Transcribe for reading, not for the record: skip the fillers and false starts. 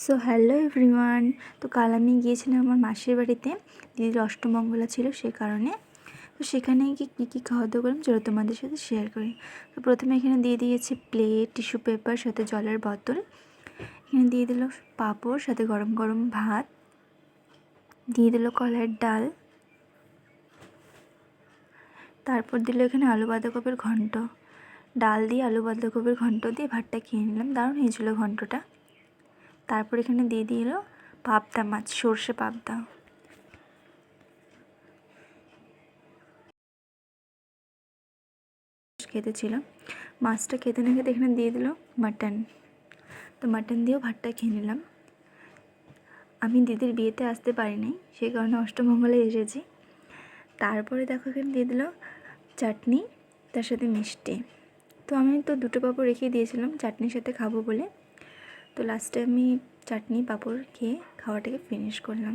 So hello everyone. তো কাল আমি গিয়েছিলাম আমার মাসির বাড়িতে, দিদির অষ্টমঙ্গলা ছিল সে কারণে। তো সেখানে গিয়ে কী খাওয়া দাওয়া করলাম চলো তোমাদের সাথে শেয়ার করি। তো প্রথমে এখানে দিয়ে দিয়েছে প্লেট, টিস্যু পেপার, সাথে জলের বোতল। এখানে দিয়ে দিল পাঁপড়, সাথে গরম গরম ভাত, দিয়ে দিল কলার ডাল, তারপর দিল এখানে আলু বাঁধাকপির ঘন্ট। ডাল দিয়ে আলু বাঁধাকপির ঘন্ট দিয়ে ভাতটা খেয়ে নিলাম, দারুণ হয়েছিল ঘন্টটা। তারপর এখানে দিয়ে দিল পাবদা মাছ, সর্ষে পাবদা। খেতে ছিল, মাছটা খেতে না খেতে এখানে দিয়ে দিল মাটন। তো মাটন দিয়েও ভাতটা খেয়ে নিলাম। আমি দিদির বিয়েতে আসতে পারি নাই, সেই কারণে অষ্টমঙ্গলে এসেছি। তারপরে দেখো এখানে দিয়ে দিল চাটনি, তার সাথে মিষ্টি। তো আমি তো দুটো পাঁপড় রেখে দিয়েছিলাম চাটনির সাথে খাবো বলে। তো লাস্টে আমি চাটনি পাঁপড় খেয়ে খাওয়াটাকে ফিনিশ করলাম।